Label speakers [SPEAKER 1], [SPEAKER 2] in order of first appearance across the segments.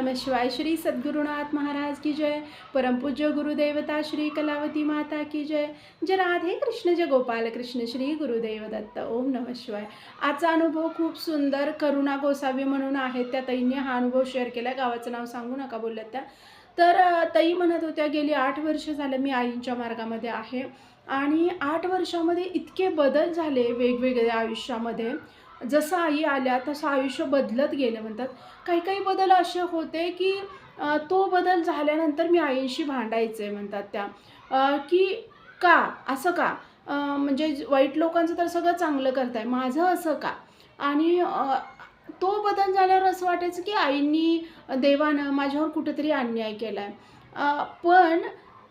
[SPEAKER 1] नमः शिवाय। श्री सद्गुरुनाथ महाराज की जय। परमपूज्य गुरुदेवता श्री कलावती माता की जय। जय राधे कृष्ण, जय गोपाल कृष्ण, श्री गुरुदेव दत्त। ओम नमः शिवाय। आजचा अनुभव खूप सुंदर करुणा गोसावी म्हणून आहेत त्या ताईंनी हा अनुभव शेअर केला. गावाचं नाव सांगू नका बोलल्यात त्या. तर ताई म्हणत होत्या गेली 8 वर्ष झालं मी आईंच्या मार्गामध्ये आहे आणि 8 वर्षामध्ये इतके बदल झाले वेगवेगळे आयुष्यामध्ये. जसं आई आल्या तसं आयुष्य बदलत गेलं म्हणतात. काही काही बदल असे होते की तो बदल झाल्यानंतर मी आईशी भांडायचे म्हणतात त्या, की का असं का, म्हणजे वाईट लोकांचं तर सगळं चांगलं करताय, माझं असं का. आणि तो बदल झाल्यावर असं वाटायचं की आईंनी, देवानं माझ्यावर कुठेतरी अन्याय केलाय. पण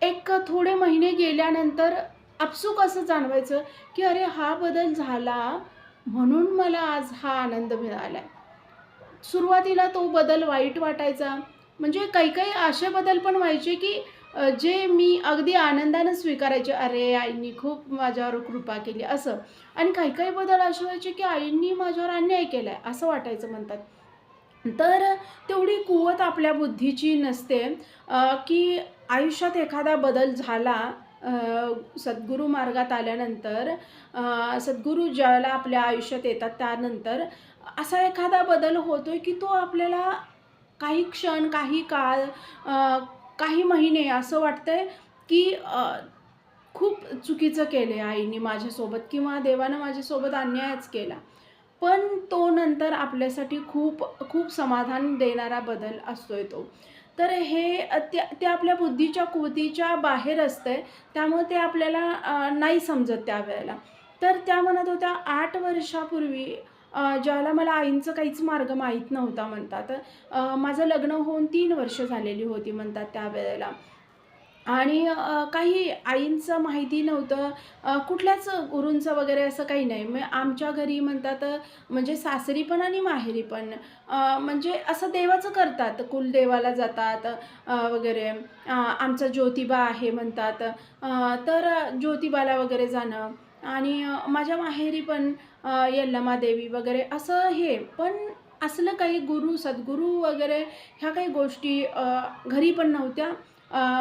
[SPEAKER 1] एक थोडे महिने गेल्यानंतर आपसूक असं जाणवायचं की अरे हा बदल झाला म्हणून मला आज हा आनंद मिळालाय. सुरुवातीला तो बदल वाईट वाटायचा. म्हणजे काही-काही असे बदल पण व्हायचे, की जे मी अगदी आनंदानं स्वीकारायचे. अरे, आईनी खूप माझ्यावर कृपा केली असं. आणि काही-काही बदल असे व्हायचे, की आईंनी माझ्यावर अन्याय केलाय असं वाटायचं म्हणतात. तर तेवढी कुवत आपल्या बुद्धीची नसते, की आयुष्यात एखादा बदल झाला, अ, सद्गुरू मार्गात आल्यानंतर, सद्गुरू ज्यावेळेला आपल्या आयुष्यात येतात त्यानंतर असा एखादा बदल होतोय, की तो आपल्याला काही क्षण, काही काळ, अ, काही महिने असं वाटतंय, की खूप चुकीचं केलंय आईनी माझ्यासोबत किंवा देवानं माझ्यासोबत अन्यायच केला. पण तो नंतर आपल्यासाठी खूप खूप समाधान देणारा बदल असतोय तो. तर हे ते आपल्या बुद्धीच्या कुवतीच्या बाहेर असतंय. त्यामुळे ते आपल्याला नाही समजत त्यावेळेला. तर त्या म्हणत होत्या 8 वर्षापूर्वी, ज्यावेळेला मला आईंचा काहीच मार्ग माहीत नव्हता म्हणतात. माझं लग्न होऊन 3 वर्ष झालेली होती म्हणतात त्यावेळेला. आणि काही आईंचं माहिती नव्हतं, कुठल्याच गुरूंचं वगैरे असं काही नाही. मग आमच्या घरी म्हणतात, म्हणजे सासरी पण आणि माहेरी पण, म्हणजे असं देवाचं करतात, कुलदेवाला जातात वगैरे. आमचा ज्योतिबा आहे म्हणतात, तर ज्योतिबाला वगैरे जाणं आणि माझ्या माहेरी पण यल्लमा देवी वगैरे असं हे. पण असलं काही गुरु, सद्गुरू वगैरे ह्या काही गोष्टी घरी पण नव्हत्या.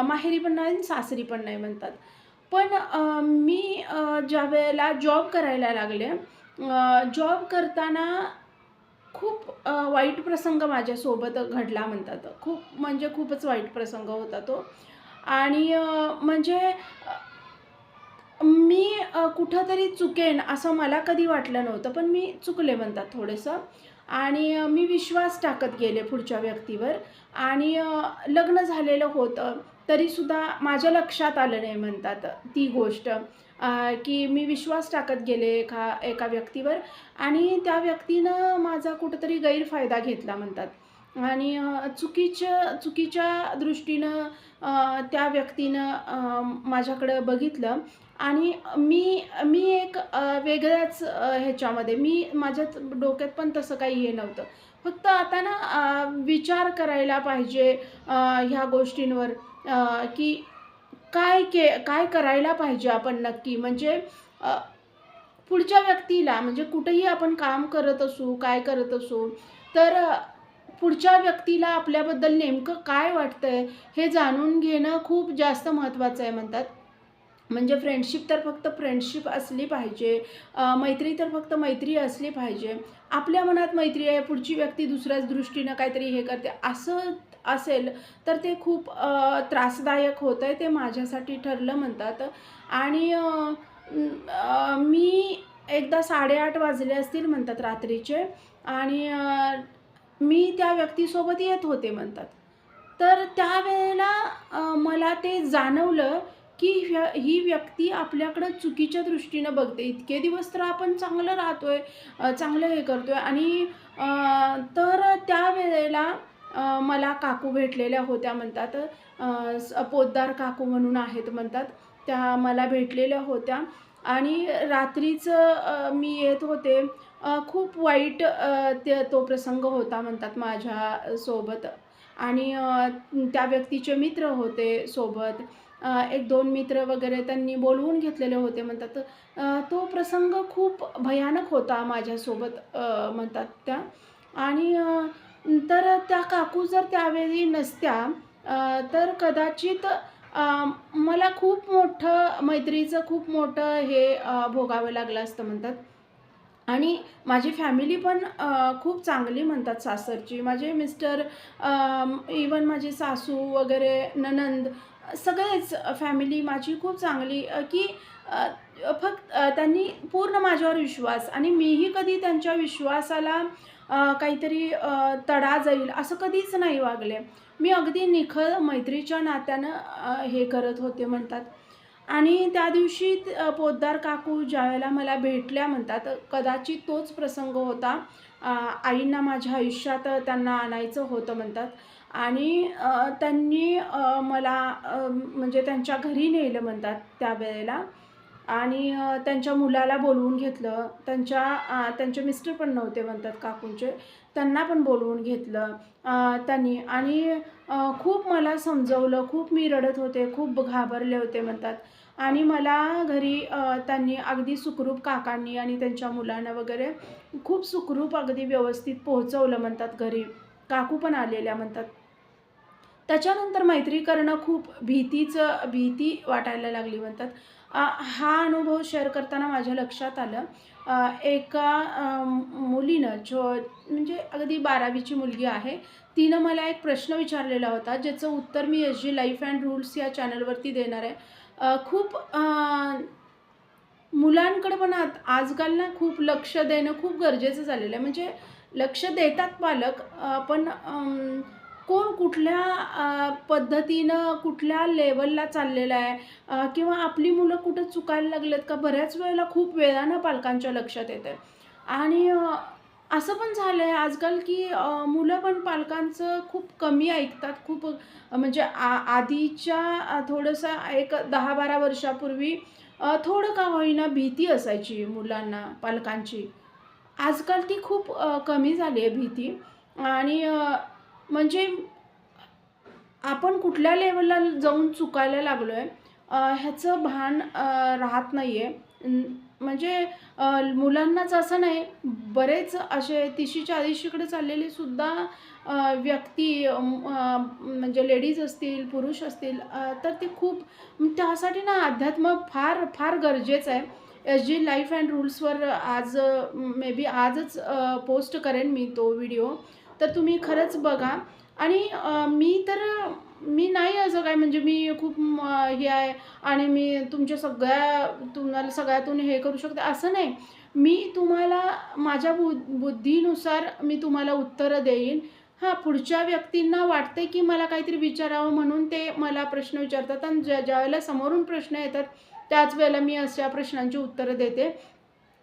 [SPEAKER 1] माहेरी पण नाही आणि सासरी पण नाही म्हणतात. पण मी ज्यावेळेला जॉब करायला लागले, जॉब करताना खूप वाईट प्रसंग माझ्यासोबत घडला म्हणतात. खूप म्हणजे खूपच वाईट प्रसंग होता तो. आणि म्हणजे मी कुठेतरी चुकेन असं मला कधी वाटलं नव्हतं. पण मी चुकले म्हणतात थोडंसं. आणि मी विश्वास टाकत गेले पुढच्या व्यक्तीवर आणि लग्न झालेलं होतं, तरीसुद्धा माझ्या लक्षात आलं नाही म्हणतात ती गोष्ट. की मी विश्वास टाकत गेले एका एका व्यक्तीवर आणि त्या व्यक्तीनं माझा कुठेतरी गैरफायदा घेतला म्हणतात. आणि चुकीच्या दृष्टीनं त्या व्यक्तीनं माझ्याकडं बघितलं आणि मी मी एक वेगळ्याच ह्याच्यामध्ये, माझ्याच डोक्यात पण तसं काही हे नव्हतं. फक्त आता ना विचार करायला पाहिजे ह्या गोष्टींवर, की काय करायला पाहिजे आपण नक्की. म्हणजे अ, पुढच्या व्यक्तीला, म्हणजे कुठेही आपण काम करत असू, काय करत असू, तर पुढच्या व्यक्तीला आपल्याबद्दल नेमकं काय वाटतंय हे जाणून घेणं खूप जास्त महत्त्वाचं आहे म्हणतात. म्हणजे फ्रेंडशिप तर फक्त फ्रेंडशिप असली पाहिजे, मैत्री तर फक्त मैत्री असली पाहिजे. आपल्या मनात मैत्री आहे, पुढची व्यक्ती दुसऱ्याच दृष्टीनं काहीतरी हे करते, असं असेल तर ते खूप त्रासदायक होतंय. ते माझ्यासाठी ठरलं म्हणतात. आणि मी एकदा 8:30 वाजले असतील म्हणतात रात्रीचे आणि मी त्या व्यक्तीसोबत येत होते म्हणतात. तर त्यावेळेला मला ते जाणवलं, की ही व्यक्ती आपल्याकडं चुकीच्या दृष्टीनं बघते. इतके दिवस तर आपण चांगलं राहतोय, चांगलं हे करतोय आणि तर त्यावेळेला मला काकू भेटलेल्या होत्या म्हणतात. पोद्दार काकू म्हणून आहेत म्हणतात. त्या मला भेटलेल्या होत्या आणि रात्रीचं मी येत होते. खूप वाईट तो प्रसंग होता म्हणतात माझ्यासोबत. आणि त्या व्यक्तीचे मित्र होते सोबत. 1-2 मित्र वगैरे त्यांनी बोलवून घेतलेले होते म्हणतात. तो प्रसंग खूप भयानक होता माझ्यासोबत म्हणतात त्या. आणि तर त्या काकू जर त्यावेळी नसत्या तर कदाचित मला खूप मोठं मैत्रीचं खूप मोठं हे भोगावं लागलं असतं म्हणतात. आणि माझी फॅमिली पण खूप चांगली म्हणतात सासरची. माझे मिस्टर इवन माझी सासू वगैरे, नणंद सगळेच फॅमिली माझी खूप चांगली की अ, फक्त त्यांनी पूर्ण माझ्यावर विश्वास आणि मीही कधी त्यांच्या विश्वासाला काहीतरी तडा जाईल असं कधीच नाही वागले. मी अगदी निखळ मैत्रीच्या नात्यानं हे करत होते म्हणतात. आणि त्या दिवशी पोद्दार काकू ज्यावेळेला मला भेटल्या म्हणतात, कदाचित तोच प्रसंग होता. आईंना माझ्या आयुष्यात त्यांना आणायचं होतं म्हणतात आणि त्यांनी मला म्हणजे त्यांच्या घरी नेलं म्हणतात त्यावेळेला आणि त्यांच्या मुलाला बोलवून घेतलं. त्यांचे मिस्टर पण नव्हते म्हणतात काकूंचे. त्यांना पण बोलवून घेतलं त्यांनी आणि खूप मला समजवलं. खूप मी रडत होते, खूप घाबरले होते म्हणतात आणि मला घरी त्यांनी अगदी सुखरूप काकांनी आणि त्यांच्या मुलांना वगैरे खूप सुखरूप अगदी व्यवस्थित पोहोचवलं म्हणतात घरी. काकू पण आलेल्या म्हणतात. त्याच्यानंतर मैत्री करणं खूप भीती वाटायला लागली म्हणतात. हा अनुभव शेअर करताना माझ्या लक्षात आलं एका मुलीनं म्हणजे अगदी 12वीची मुलगी आहे. तिनं मला एक प्रश्न विचारलेला होता, ज्याचं उत्तर मी एस-जी लाईफ अँड रूल्स या चॅनलवरती देणार आहे. खूप मुलांकडे पण आजकाल ना खूप लक्ष देणं खूप गरजेचं झालेलं आहे. म्हणजे लक्ष देतात पालक पण कोण कुठल्या पद्धतीनं कुठल्या लेवलला चाललेलं आहे किंवा आपली मुलं कुठं चुकायला लागलेत का बऱ्याच वेळेला खूप वेळानं पालकांच्या लक्षात येतं आहे. आणि असं पण झालं आहे आजकाल की मुलं पण पालकांचं खूप कमी ऐकतात. खूप म्हणजे आधीच्या थोडंसं एक 10-12 वर्षापूर्वी थोडं का होईना भीती असायची मुलांना पालकांची. आजकाल ती खूप कमी झाली आहे भीती आणि म्हणजे आपण कुठल्या लेव्हलला जाऊन चुकायला लागलो आहे ह्याचं भान राहत नाही आहे. म्हणजे मुलांनाच असं नाही, बरेच असे 30शी-40शीकडे चाललेले सुद्धा व्यक्ती म्हणजे लेडीज असतील, पुरुष असतील तर ते खूप त्यासाठी ना अध्यात्म फार फार गरजेचं आहे. एस-जी लाईफ अँड रूल्सवर आज मे बी आजच पोस्ट करेन मी तो व्हिडिओ. तर तुम्ही खरंच बघा आणि मी नाही असं काय म्हणजे मी खूप हे आहे आणि मी तुम्हाला सगळ्यातून हे करू शकते असं नाही. मी तुम्हाला माझ्या बुद्धीनुसार मी तुम्हाला उत्तरं देईन. हां, पुढच्या व्यक्तींना वाटते की मला काहीतरी विचारावं म्हणून ते मला प्रश्न विचारतात आणि ज्यावेळेला समोरून प्रश्न येतात, त्याच वेळेला मी अशा प्रश्नांची उत्तरं देते.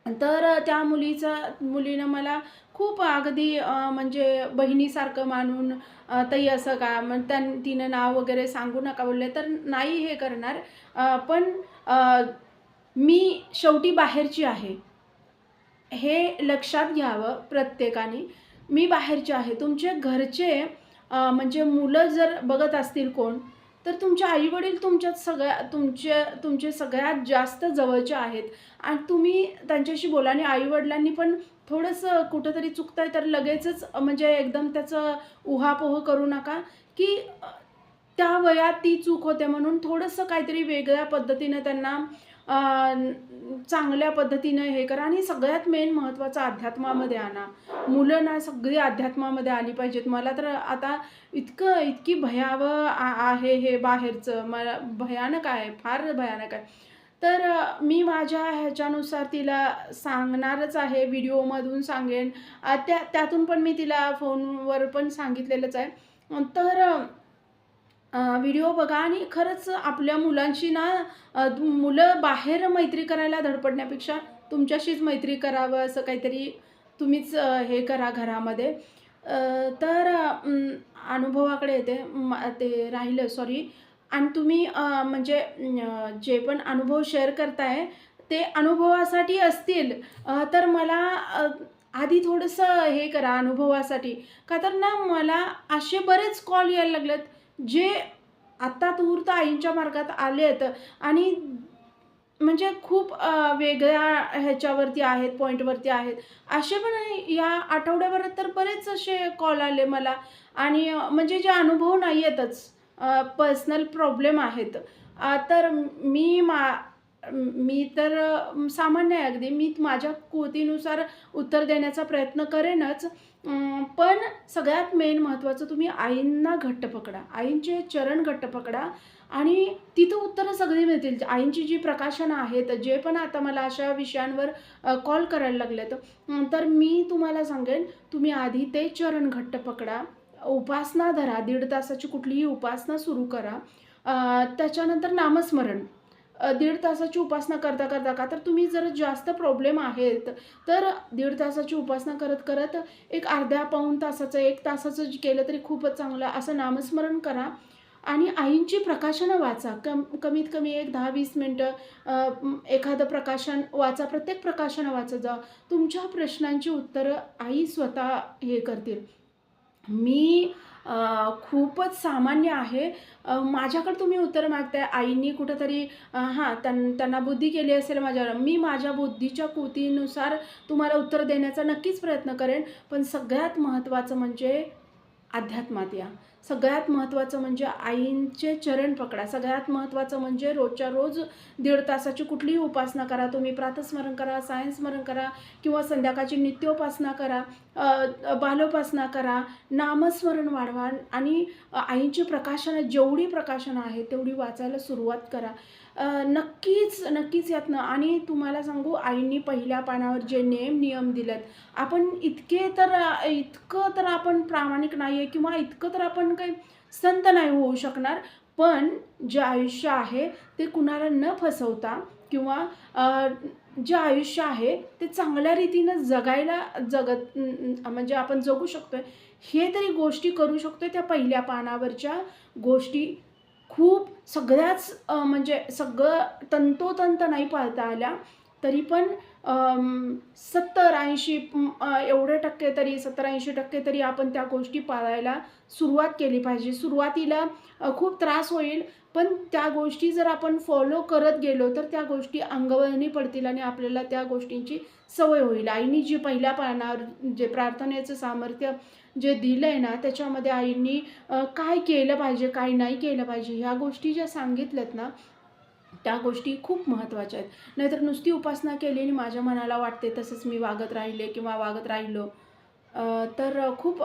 [SPEAKER 1] तर त्या मुलीनं मला खूप अगदी म्हणजे बहिणीसारखं मानून ताई असं का? मग तिनं नाव वगैरे सांगू नका बोलले, तर नाही हे करणार. पण मी शेवटी बाहेरची आहे. हे लक्षात घ्यावं प्रत्येकाने. मी बाहेरचे आहे. तुमचे घरचे म्हणजे मुलं जर बघत असतील कोण, तर तुमचे आई-वडील तुमच्यात तुमचे सगळ्यात जास्त जवळचे आहेत आणि तुम्ही त्यांच्याशी बोला आणि आई-वडिलांनी पण थोडंसं कुठेतरी चुकतंय तर लगेचच म्हणजे एकदम त्याचं उहापोह करू नका, की त्या वयात ती चूक होते म्हणून थोडंसं काहीतरी वेगळ्या पद्धतीनं त्यांना अ, चांगल्या पद्धतीनं हे करा आणि सगळ्यात मेन महत्त्वाचं अध्यात्मामध्ये आणा. मुलं ना सगळी अध्यात्मामध्ये आली पाहिजेत. मला तर आता इतकी भयावह आहे हे बाहेरचं. मला भयानक आहे, फार भयानक आहे. तर मी माझ्या ह्याच्यानुसार तिला सांगणारच आहे, व्हिडिओमधून सांगेन. त्यातून पण मी तिला फोनवर पण सांगितलेलंच आहे. तर व्हिडिओ बघा आणि खरंच आपल्या मुलांशी ना मुलं बाहेर मैत्री करायला धडपडण्यापेक्षा तुमच्याशीच मैत्री करावं असं काहीतरी तुम्हीच हे करा घरामध्ये. तर अनुभवाकडे येते. ते राहिलं सॉरी आणि तुम्ही म्हणजे जे पण अनुभव शेअर करताय ते अनुभवासाठी असतील तर मला आधी थोडंसं हे करा अनुभवासाठी. का तर ना मला असे बरेच कॉल यायला लागलेत जे आता तूर्त आईंच्या मार्गात आलेत आणि म्हणजे खूप वेगळ्या ह्याच्यावरती आहेत, पॉईंटवरती आहेत. असे पण या आठवड्याभरात तर बरेच असे कॉल आले मला आणि म्हणजे जे अनुभव नाही आहेतच, पर्सनल प्रॉब्लेम आहेत. तर मी तर सामान्य आहे अगदी. मी माझ्या कृतीनुसार उत्तर देण्याचा प्रयत्न करेनच. पण सगळ्यात मेन महत्त्वाचं तुम्ही आईंना घट्ट पकडा. आईंचे चरण घट्ट पकडा आणि तिथं उत्तरं सगळी मिळतील. आईंची जी प्रकाशनं आहेत, जे पण आता मला अशा विषयांवर कॉल करायला लागलेत, तर मी तुम्हाला सांगेन, तुम्ही आधी ते चरण घट्ट पकडा. उपासना धरा. 1.5 तासाची कुठलीही उपासना सुरू करा. त्याच्यानंतर नामस्मरण. 1.5 तासाची उपासना करता का तर तुम्ही जर जास्त प्रॉब्लेम आहेत, तर 1.5 तासाची उपासना करत एक अर्ध्या पाऊण तासाचं, 1 तासाचं केलं तरी खूपच चांगलं. असं नामस्मरण करा आणि आईंची प्रकाशनं वाचा. कमीत कमी एक 10-20 मिनिटं एखादं प्रकाशन वाचा. प्रत्येक प्रकाशनं वाचत जा. तुमच्या प्रश्नांची उत्तरं आई स्वतः हे करतील. मी खूपच सामान्य आहे. माझ्याकडे तुम्ही उत्तरं मागताय. आईंनी कुठेतरी त्यांना बुद्धी केली असेल माझ्यावर. मी माझ्या बुद्धीच्या कृतीनुसार तुम्हाला उत्तर देण्याचा नक्कीच प्रयत्न करेन. पण सगळ्यात महत्त्वाचं म्हणजे अध्यात्मात या. सगळ्यात महत्त्वाचं म्हणजे आईंचे चरण पकडा. सगळ्यात महत्त्वाचं म्हणजे रोजच्या रोज 1.5 तासाची कुठलीही उपासना करा. तुम्ही प्रातःस्मरण करा, सायंस्मरण करा किंवा संध्याकाळची नित्योपासना करा, बालोपासना करा, नामस्मरण वाढवा आणि आईंची प्रकाशनं जेवढी प्रकाशनं आहेत तेवढी वाचायला सुरुवात करा. नक्कीच यातनं आणि तुम्हाला सांगू आईंनी पहिल्या पानावर जे नियम दिलेत, आपण इतकं तर आपण प्रामाणिक नाही आहे किंवा इतकं तर आपण काही संत नाही होऊ शकणार. पण जे आयुष्य आहे ते कुणाला न फसवता किंवा जे आयुष्य आहे ते चांगल्या रीतीनं म्हणजे आपण जगू शकतोय, हे तरी गोष्टी करू शकतोय. त्या पहिल्या पानावरच्या गोष्टी खूप सगळ्याच म्हणजे सगळं तंतोतंत नाही पाळता आल्या, तरी पण 70-80 एवढे टक्के तरी 70-80% तरी आपण त्या गोष्टी पाळायला सुरुवात केली पाहिजे. सुरुवातीला खूप त्रास होईल, पण त्या गोष्टी जर आपण फॉलो करत गेलो, तर त्या गोष्टी अंगवळणी पडतील आणि आपल्याला त्या गोष्टींची सवय होईल. आईनी जी पहिल्या पानावर जे प्रार्थनेचं सामर्थ्य जे दिलं आहे ना, त्याच्यामध्ये आईंनी काय केलं पाहिजे, काय नाही केलं पाहिजे, ह्या गोष्टी ज्या सांगितल्यात ना, त्या गोष्टी खूप महत्त्वाच्या आहेत. नाहीतर नुसती उपासना केली आणि माझ्या मनाला वाटते तसंच मी वागत राहिले किंवा वागत राहिलो, तर खूप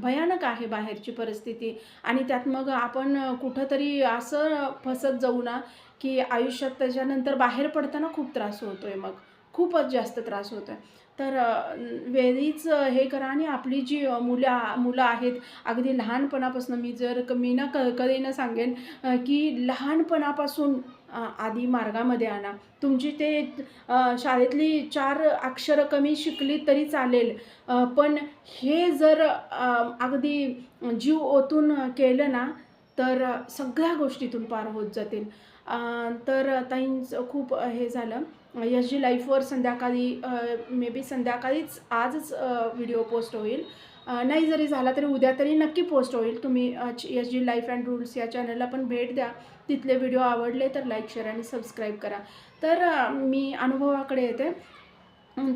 [SPEAKER 1] भयानक आहे बाहेरची परिस्थिती आणि त्यात मग आपण कुठंतरी असं फसत जाऊ ना, की आयुष्यात त्याच्यानंतर बाहेर पडताना खूप त्रास होतोय मग. खूपच जास्त त्रास होतोय. तर वेळीच हे करा आणि आपली जी मुलं आहेत, अगदी लहानपणापासून मी ना कळकळीनं सांगेन की लहानपणापासून आधी मार्गामध्ये आणा. तुमची ते शाळेतली 4 अक्षरं कमी शिकली तरी चालेल. पण हे जर अगदी जीव ओतून केलं ना, तर सगळ्या गोष्टीतून पार होत जातील. तर ताईंचं खूप हे झालं. एस-जी लाईफवर संध्याकाळी मे बी संध्याकाळीच आजच व्हिडिओ पोस्ट होईल. नाही जरी झाला तरी उद्या तरी नक्की पोस्ट होईल. तुम्ही एस-जी लाईफ अँड रूल्स या चॅनलला पण भेट द्या. तिथले व्हिडिओ आवडले तर लाईक, शेअर आणि सबस्क्राईब करा. तर मी अनुभवाकडे येते.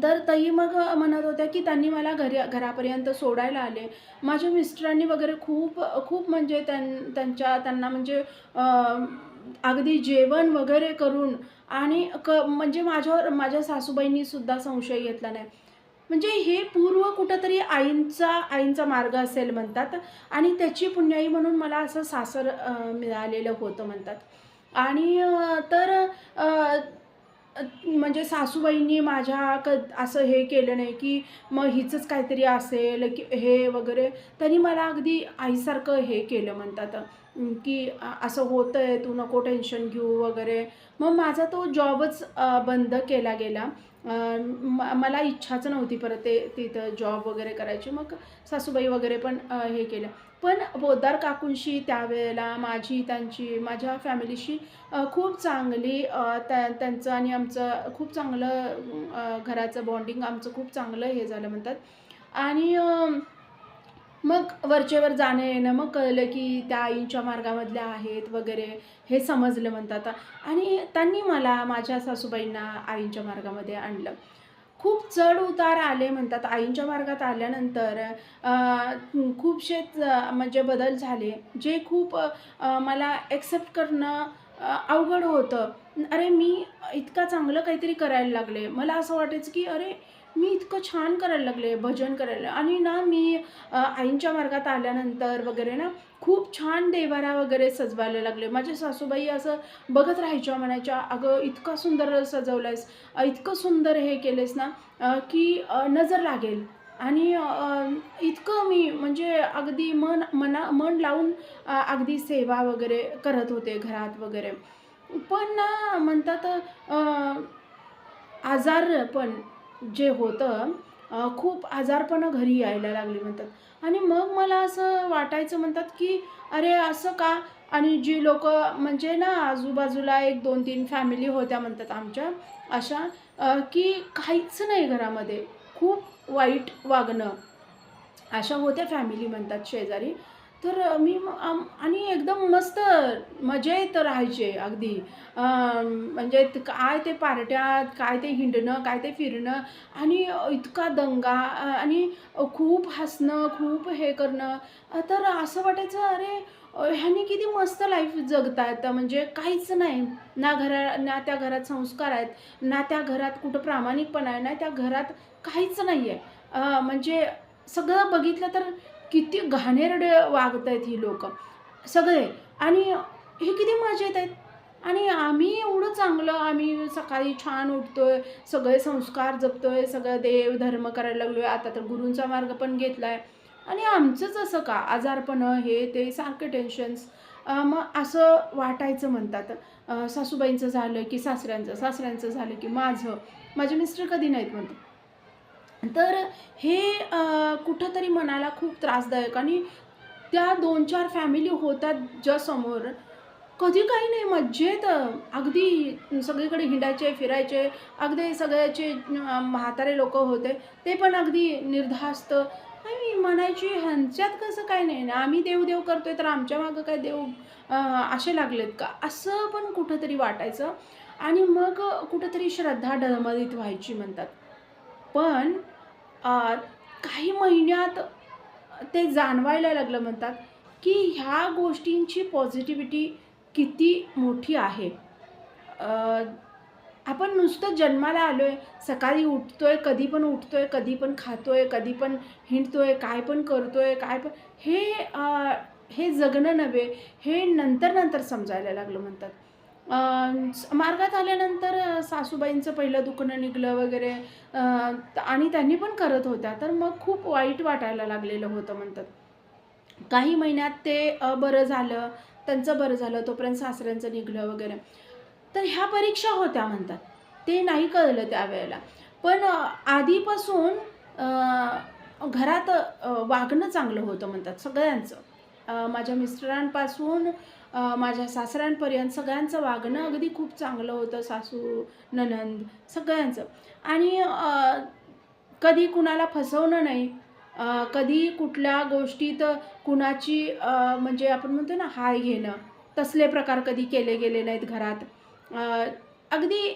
[SPEAKER 1] तर ताई मग म्हणत होत्या की त्यांनी मला घरापर्यंत सोडायला आले. माझ्या मिस्टरांनी वगैरे खूप म्हणजे त्यांना म्हणजे अगदी जेवण वगैरे करून आणि म्हणजे माझ्या सासूबाईंनी सुद्धा संशय घेतला नाही. म्हणजे हे पूर्व कुठेतरी आईंचा मार्ग असेल म्हणतात आणि त्याची पुण्याई म्हणून मला असं सासर मिळालेलं होतं म्हणतात. आणि तर म्हणजे सासूबाईंनी असं हे केलं नाही की मग हिचंच काहीतरी असेल की हे वगैरे. त्यांनी मला अगदी आईसारखं हे केलं म्हणतात की असं होतंय, तू नको टेन्शन घेऊ वगैरे. मग माझा तो जॉबच बंद केला गेला. मला इच्छाच नव्हती परत तिथं जॉब वगैरे करायची. मग सासूबाई वगैरे पण हे केलं. पण पोद्दार काकूंशी त्यावेळेला माझ्या फॅमिलीशी खूप चांगली त्यांचं आणि आमचं खूप चांगलं घराचं बॉन्डिंग आमचं खूप चांगलं हे झालं म्हणतात. आणि मग वरचेवर जाणं येणं, मग कळलं की त्या आईंच्या मार्गामधल्या आहेत वगैरे हे समजलं म्हणतात. आणि त्यांनी मला माझ्या सासूबाईंना आईंच्या मार्गामध्ये आणलं. खूप चढ-उतार आले म्हणतात. आईंच्या मार्गात आल्यानंतर खूपशेच म्हणजे बदल झाले, जे खूप मला एक्सेप्ट करणं अवघड होतं. अरे, मी इतका चांगलं काहीतरी करायला लागले. मला असं वाटायचं की अरे, मी इतकं छान करायला लागले, भजन करायला. आणि ना मी आईंच्या मार्गात आल्यानंतर वगैरे ना, खूप छान देवारा वगैरे सजवायला लागले. माझी सासूबाई असं बघत राहायच्या, म्हणायच्या, "अगं, इतका सुंदर सजवलंयस, इतकं सुंदर हे केलेस ना, की नजर लागेल." आणि इतकं मी म्हणजे अगदी मन लावून अगदी सेवा वगैरे करत होते घरात वगैरे. पण ना म्हणतात आजारपण जे होतं, खूप आजारपणं घरी यायला लागली म्हणतात. आणि मग मला असं वाटायचं म्हणतात, की अरे असं का? आणि जी लोकं म्हणजे ना आजूबाजूला 1, 2, 3 फॅमिली होत्या म्हणतात आमच्या अशा, की काहीच नाही घरामध्ये. खूप वाईट वागणं. अशा होत्या फॅमिली म्हणतात शेजारी. तर मी आणि एकदम मस्त मजेत राहायचे अगदी. म्हणजे काय ते पार्ट्या, काय ते हिंडणं, काय ते फिरणं आणि इतका दंगा आणि खूप हसणं, खूप हे करणं. तर असं वाटायचं अरे, ह्यानी किती मस्त लाईफ जगतायत. म्हणजे काहीच नाही. ना त्या घरात संस्कार आहेत, ना त्या घरात कुठं प्रामाणिकपणा आहे, ना त्या घरात काहीच नाहीये. म्हणजे सगळं बघितलं तर किती घाणेरडे वागतायत ही लोकं, सगळे. आणि हे किती मजेत आहेत. आणि आम्ही एवढं चांगलं, आम्ही सकाळी छान उठतोय, सगळे संस्कार जपतोय, सगळं देव धर्म करायला लागलोय, आता तर गुरूंचा मार्ग पण घेतलाय. आणि आमचंच असं का? आजारपणं, हे ते सारखे टेन्शन्स. मग असं वाटायचं म्हणतात. सासूबाईंचं झालं की सासऱ्यांचं, सासऱ्यांचं झालं की माझं. माझे मिस्टर कधी नाहीत म्हणतात. तर हे कुठेतरी मनाला खूप त्रासदायक. आणि त्या 2-4 फॅमिली होतात ज्या समोर, कधी काही नाही मज्जेत, अगदी सगळीकडे हिंडायचे, फिरायचे. अगदी सगळ्याचे म्हातारे लोकं होते, ते पण अगदी निर्धास्त. आणि मी म्हणायची, ह्यांच्यात कसं काय नाही ना, आम्ही देव-देव करतोय तर आमच्या मागं काय देव अ, असे लागलेत का? असं पण कुठेतरी वाटायचं. आणि मग कुठेतरी श्रद्धा डळमळीत व्हायची म्हणतात. पण काही महिन्यात ते जाणवायला लागलं म्हणतात, की ह्या गोष्टींची पॉझिटिव्हिटी किती मोठी आहे. अ, आपण नुसतं जन्माला आलोय, सकाळी उठतोय, कधी पण उठतोय, कधी पण खातोय, कधी पण हिंडतोय, काय पण करतोय, काय पण हे हे जगणं नव्हे, हे नंतर-नंतर समजायला लागलं म्हणतात. मार्गात आल्यानंतर सासूबाईंचं पहिलं दुखणं निघालं वगैरे. अ, आणि त्यांनी पण करत होत्या. तर मग खूप वाईट वाटायला लागलेलं होतं म्हणतात. काही महिन्यात ते बरं झालं, त्यांचं बरं झालं, तोपर्यंत सासऱ्यांचं निघालं वगैरे. तर ह्या परीक्षा होत्या म्हणतात. ते नाही कळलं त्यावेळेला. पण आधीपासून घरात वागणं चांगलं होतं म्हणतात सगळ्यांचं. माझ्या मिस्टरांपासून माझ्या सासऱ्यांपर्यंत सगळ्यांचं वागणं अगदी खूप चांगलं होतं. सासू, नणंद सगळ्यांचं. आणि कधी कुणाला फसवणं नाही. कधी कुठल्या गोष्टीत कुणाची म्हणजे आपण म्हणतो ना हाय घेणं, तसले प्रकार कधी केले गेले नाहीत घरात. अ, अगदी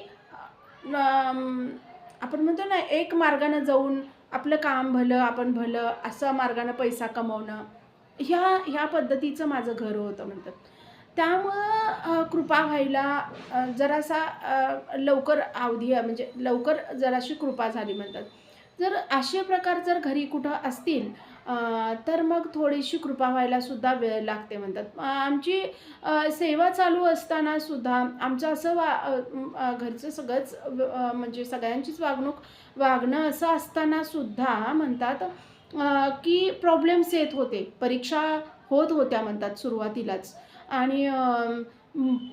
[SPEAKER 1] आपण म्हणतो ना एक मार्गानं जाऊन आपलं काम भलं, आपण भलं, असं मार्गानं पैसा कमवणं, ह्या ह्या पद्धतीचं माझं घर होतं म्हणतात. त्यामुळं कृपा व्हायला जरासा लवकर अवधी म्हणजे लवकर जराशी कृपा झाली म्हणतात. जर असे प्रकार जर घरी कुठं असतील, तर मग थोडीशी कृपा व्हायला सुद्धा वेळ लागते म्हणतात. आमची सेवा चालू असताना सुद्धा आमचं असं घरचं सगळंच म्हणजे सगळ्यांचीच वागणं असं असताना सुद्धा म्हणतात, की प्रॉब्लेम्स येत होते. परीक्षा होत होत्या म्हणतात सुरुवातीलाच. आणि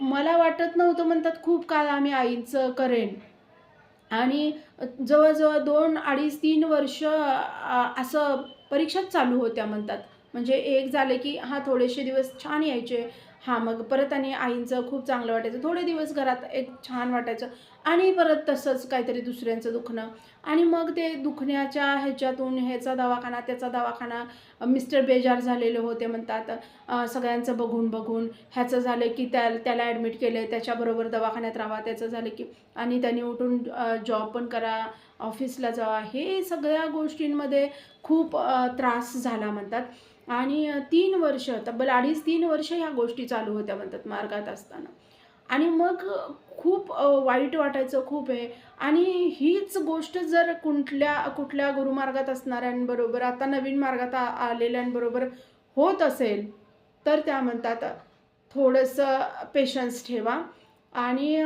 [SPEAKER 1] मला वाटत नव्हतं म्हणतात खूप काळ आम्ही आईचं करेन. आणि जवळ-जवळ 2, 2.5, 3 वर्ष असं परीक्षाच चालू होत्या म्हणतात. म्हणजे एक झालं की हां, थोडेसे दिवस छान यायचे. हां, मग परत आणि आईंचं खूप चांगलं वाटायचं. थोडे दिवस घरात एक छान वाटायचं आणि परत तसंच काहीतरी दुसऱ्यांचं दुखणं आणि मग ते दुखण्याच्या ह्याच्यातून ह्याचा दवाखाना, त्याचा दवाखाना. मिस्टर बेजार झालेले होते म्हणतात. सगळ्यांचं बघून ह्याचं झालं की त्याला ॲडमिट केलं, त्याच्याबरोबर दवाखान्यात राहावा, त्याचं झालं की आणि त्यांनी उठून जॉब पण करा, ऑफिसला जावा. हे सगळ्या गोष्टींमध्ये खूप त्रास झाला म्हणतात. आणि 3 वर्ष, तब्बल 2.5-3 वर्ष ह्या गोष्टी चालू होत्या म्हणतात मार्गात असताना. आणि मग खूप वाईट वाटायचं खूप आहे. आणि हीच गोष्ट जर कुठल्या गुरुमार्गात असणाऱ्यांबरोबर, आता नवीन मार्गात आलेल्यांबरोबर होत असेल, तर त्या म्हणतात थोडंसं पेशन्स ठेवा. आणि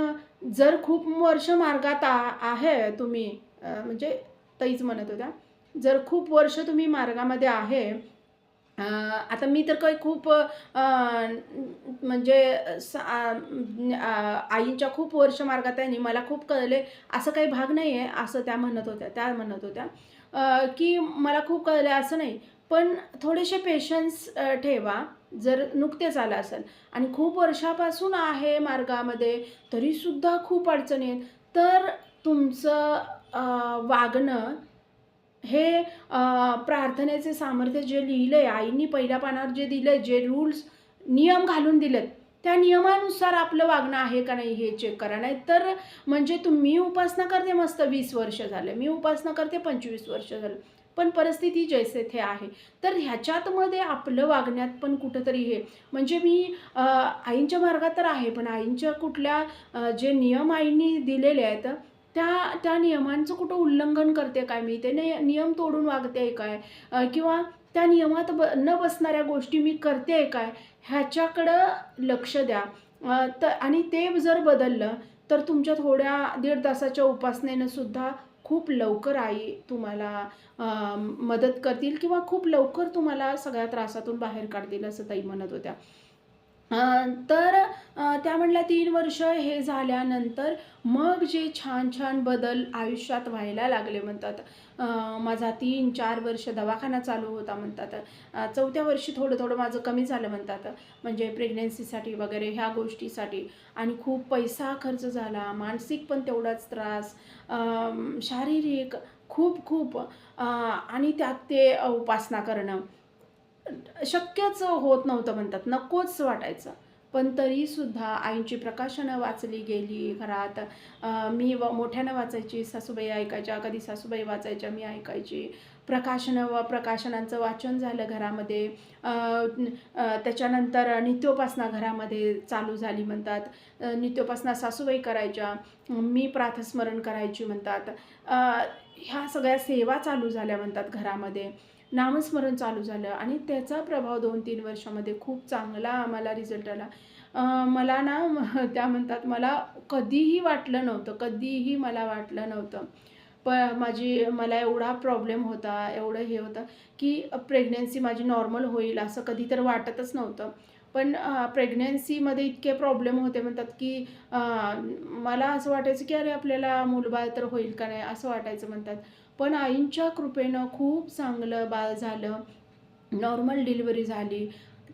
[SPEAKER 1] जर खूप वर्ष मार्गात आहे तुम्ही, म्हणजे ताईच म्हणत होत्या, जर खूप वर्ष तुम्ही मार्गामध्ये आहे, आता मी तर काही खूप म्हणजे आईच्या खूप वर्ष मार्गात आहे आणि मला खूप कळले असं काही भाग नाही आहे, असं त्या म्हणत होत्या की मला खूप कळलं असं नाही. पण थोडेसे पेशन्स ठेवा. जर नुकतेच आलं असेल आणि खूप वर्षापासून आहे मार्गामध्ये, तरीसुद्धा खूप अडचणी आहेत, तर तुमचं वागणं हे प्रार्थनेचे सामर्थ्य जे लिहिलंय आईनी पहिल्या पानावर, जे दिलंय, जे रूल्स, नियम घालून दिलेत, त्या नियमानुसार आपलं वागणं आहे का नाही हे चेक करा. नाहीतर म्हणजे मी उपासना करते मस्त 20 वर्ष झाले, मी उपासना करते 25 वर्ष झालं, पण परिस्थिती जैसे थे आहे. तर ह्याच्यातमध्ये आपलं वागण्यात पण कुठेतरी हे, म्हणजे मी आईंच्या मार्गात तर आहे, पण आईंच्या कुठल्या जे नियम आईंनी दिलेले आहेत, त्या नियमांचं कुठं उल्लंघन करते काय मी? ते नियम तोडून वागते आहे काय? किंवा त्या नियमात न बसणाऱ्या गोष्टी मी करते आहे काय? ह्याच्याकडं लक्ष द्या. आणि ते जर बदललं, तर तुमच्या थोड्या 1.5 तासाच्या उपासनेनं सुद्धा खूप लवकर आई तुम्हाला मदत करतील किंवा खूप लवकर तुम्हाला सगळ्या त्रासातून बाहेर काढतील, असं ताई म्हणत होत्या. तर त्या म्हटल्या 3 वर्ष हे झाल्यानंतर मग जे छान-छान बदल आयुष्यात व्हायला लागले म्हणतात. माझा 3-4 वर्ष दवाखाना चालू होता म्हणतात. 4थ्या वर्षी थोडं-थोडं माझं कमी झालं म्हणतात. म्हणजे प्रेग्नन्सीसाठी वगैरे ह्या गोष्टीसाठी. आणि खूप पैसा खर्च झाला, मानसिक पण तेवढाच त्रास, शारीरिक खूप आणि त्यात ते उपासना करणं शक्यच होत नव्हतं म्हणतात, नकोच वाटायचं. पण तरीसुद्धा आईंची प्रकाशनं वाचली गेली घरात. मी मोठ्यानं वाचायची, सासूबाई ऐकायच्या, कधी सासूबाई वाचायच्या, मी ऐकायची. प्रकाशनांचं वाचन झालं घरामध्ये. त्याच्यानंतर नित्योपासना घरामध्ये चालू झाली म्हणतात. नित्योपासना सासूबाई करायच्या, मी प्रातस्मरण करायची म्हणतात. ह्या सगळ्या सेवा चालू झाल्या म्हणतात घरामध्ये. नामस्मरण चालू झालं आणि त्याचा प्रभाव 2-3 वर्षामध्ये खूप चांगला आम्हाला रिझल्ट आला. मला ना त्या म्हणतात, मला कधीही मला वाटलं नव्हतं. मला एवढा प्रॉब्लेम होता, एवढं हे होतं, की प्रेग्नन्सी माझी नॉर्मल होईल असं कधी तर वाटतच नव्हतं. पण प्रेग्नन्सीमध्ये इतके प्रॉब्लेम होते म्हणतात, की मला असं वाटायचं, की अरे आपल्याला मूलबाळ तर होईल का नाही असं वाटायचं म्हणतात. पण आईंच्या कृपेनं खूप चांगलं बाळ झालं. नॉर्मल डिलिव्हरी झाली.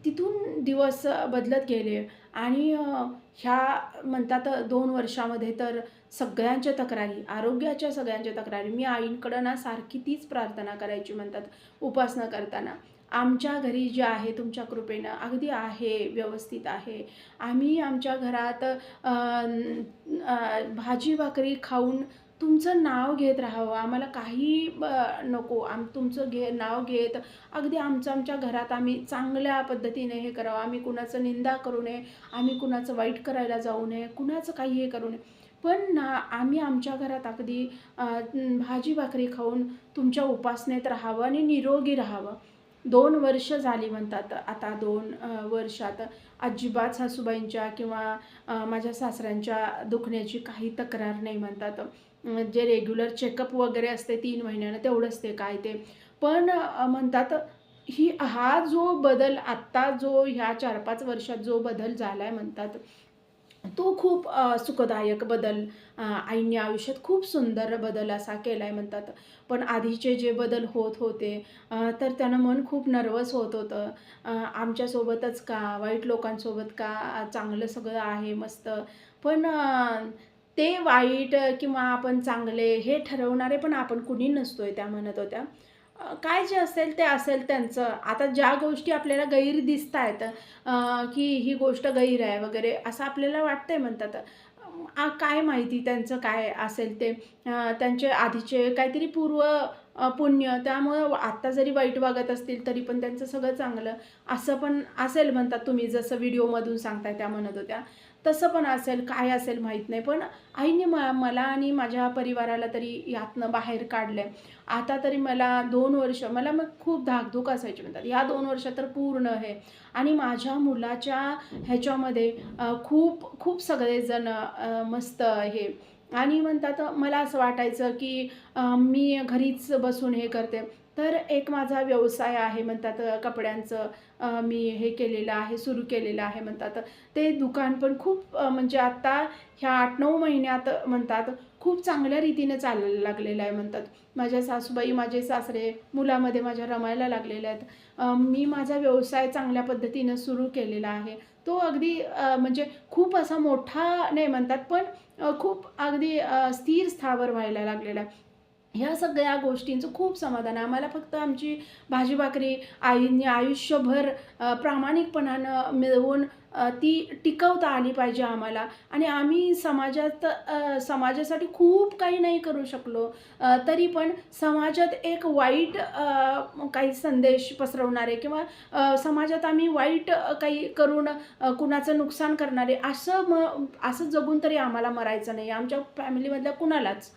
[SPEAKER 1] तिथून दिवस बदलत गेले आणि ह्या म्हणतात 2 वर्षामध्ये तर सगळ्यांच्या तक्रारी, आरोग्याच्या सगळ्यांच्या तक्रारी. मी आईंकडं ना सारखी तीच प्रार्थना करायची म्हणतात उपासना करताना. आमच्या घरी जे आहे तुमच्या कृपेनं अगदी आहे, व्यवस्थित आहे. आम्ही आमच्या घरात भाजी भाकरी खाऊन तुमचं नाव घेत राहावं. आम्हाला काही नको. तुमचं नाव घेत अगदी आमच्या घरात आम्ही चांगल्या पद्धतीने हे करावं. आम्ही कुणाचं निंदा करू नये, आम्ही कुणाचं वाईट करायला जाऊ नये, कुणाचं काही हे करू नये. पण आम्ही आमच्या घरात अगदी भाजी भाकरी खाऊन तुमच्या उपासनेत राहावं आणि निरोगी राहावं. 2 वर्ष झाली म्हणतात. आता 2 वर्षात अजिबात सासूबाईंच्या किंवा माझ्या सासऱ्यांच्या दुखण्याची काही तक्रार नाही म्हणतात. जे रेग्युलर चेकअप वगैरे असते 3 महिन्यानं तेवढंच ते काय ते. पण म्हणतात हा जो बदल आत्ता जो ह्या 4-5 वर्षात जो बदल झाला आहे म्हणतात, तो खूप सुखदायक बदल आईंनी आयुष्यात खूप सुंदर बदल असा केला आहे म्हणतात. पण आधीचे जे बदल होत होते तर त्यानं मन खूप नर्वस होत होतं. आमच्यासोबतच का, वाईट लोकांसोबत का, चांगलं सगळं आहे मस्त. पण ते वाईट किंवा आपण चांगले हे ठरवणारे पण आपण कुणी नसतोय त्या म्हणत होत्या. काय जे असेल ते असेल त्यांचं. आता ज्या गोष्टी आपल्याला गैर दिसतायत की ही गोष्ट गैर आहे वगैरे असं आपल्याला वाटतंय म्हणतात. काय माहिती त्यांचं काय असेल ते. त्यांचे आधीचे काहीतरी पुण्य त्यामुळं आत्ता जरी वाईट वागत असतील तरी पण त्यांचं सगळं चांगलं असं पण असेल म्हणतात. तुम्ही जसं व्हिडिओमधून सांगताय त्या म्हणत होत्या. तसं पण असेल, काय असेल माहीत नाही. पण आईने मला आणि माझ्या परिवाराला तरी यातनं बाहेर काढलंय. आता तरी मला 2 वर्ष मला मग खूप धाकधूक असायची म्हणतात. ह्या 2 वर्ष तर पूर्ण हे आणि माझ्या मुलाच्या ह्याच्यामध्ये खूप खूप सगळेजण मस्त हे आणि म्हणतात मला असं वाटायचं की मी घरीच बसून हे करते. तर एक माझा व्यवसाय आहे म्हणतात कपड्यांचं मी हे केलेलं आहे, सुरू केलेलं आहे म्हणतात. ते दुकान पण खूप म्हणजे आत्ता ह्या 8-9 महिन्यात म्हणतात खूप चांगल्या रीतीने चालायला लागलेलं आहे म्हणतात. माझ्या सासूबाई, माझे सासरे मुलामध्ये माझ्या रमायला लागलेल्या आहेत. मी माझा व्यवसाय चांगल्या पद्धतीनं सुरू केलेला आहे. तो अगदी म्हणजे खूप असा मोठा नाही म्हणतात, पण खूप अगदी स्थिर स्थावर व्हायला लागलेला आहे. ह्या सगळ्या गोष्टींचं खूप समाधान आहे. आम्हाला फक्त आमची भाजी-भाकरी आईंनी आयुष्यभर प्रामाणिकपणानं मिळवून ती टिकवता आली पाहिजे आम्हाला आणि आम्ही समाजासाठी खूप काही नाही करू शकलो. तरी पण समाजात एक वाईट काही संदेश पसरवणारे किंवा समाजात आम्ही वाईट काही करून कुणाचं नुकसान करणारे असं जगून तरी आम्हाला मरायचं नाही आमच्या फॅमिलीमधल्या कुणालाच.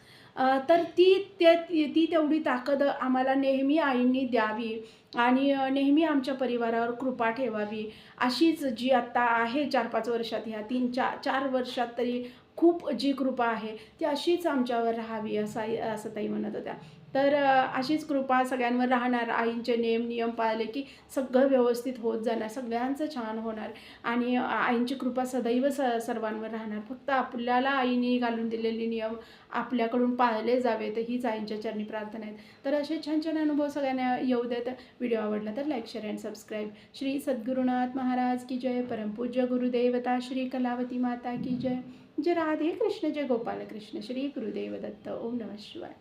[SPEAKER 1] तर ती तेवढी ताकद आम्हाला नेहमी आईंनी द्यावी आणि नेहमी आमच्या परिवारावर कृपा ठेवावी. अशीच जी आत्ता आहे 4-5 वर्षात ह्या 3-4 वर्षात तरी खूप जी कृपा आहे, ती अशीच आमच्यावर राहावी असं ताई म्हणत होत्या. तर अशीच कृपा सगळ्यांवर राहणार. आईंचे नियम पाळले की सगळं व्यवस्थित होत जाणार, सगळ्यांचं छान होणार आणि आईंची कृपा सदैव सर्वांवर राहणार. फक्त आपल्याला आईने घालून दिलेले नियम आपल्याकडून पाळले जावेत हीच आईंच्या चरणी प्रार्थना आहे. तर असे छान छान अनुभव सगळ्यांना येऊ देत. व्हिडिओ आवडला तर like, share and subscribe. Shri Sadgurunath Maharaj की जय. परमपूज्य गुरुदेवता श्री कलावती माता की जय. जय राधे कृष्ण, जय गोपाल कृष्ण, श्री गुरुदेव दत्त. ओम नमः शिवाय.